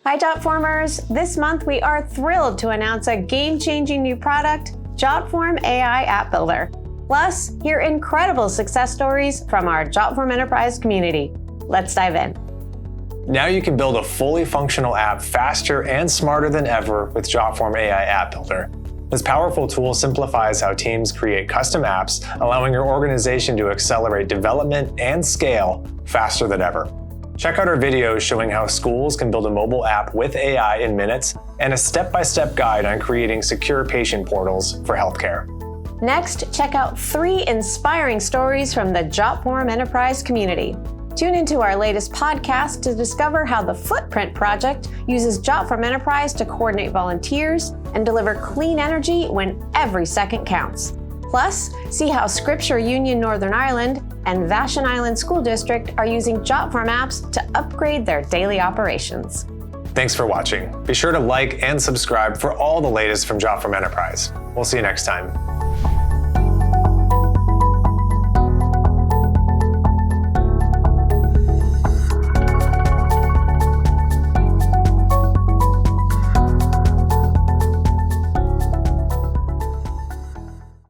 Hi Jotformers! This month we are thrilled to announce a game-changing new product, Jotform AI App Builder. Plus, hear incredible success stories from our Jotform Enterprise community. Let's dive in. Now you can build a fully functional app faster and smarter than ever with Jotform AI App Builder. This powerful tool simplifies how teams create custom apps, allowing your organization to accelerate development and scale faster than ever. Check out our videos showing how schools can build a mobile app with AI in minutes, and a step-by-step guide on creating secure patient portals for healthcare. Next, check out 3 inspiring stories from the Jotform Enterprise community. Tune into our latest podcast to discover how the Footprint Project uses Jotform Enterprise to coordinate volunteers and deliver clean energy when every second counts. Plus, see how Scripture Union Northern Ireland and Vashon Island School District are using Jotform apps to upgrade their daily operations. Thanks for watching. Be sure to like and subscribe for all the latest from Jotform Enterprise. We'll see you next time.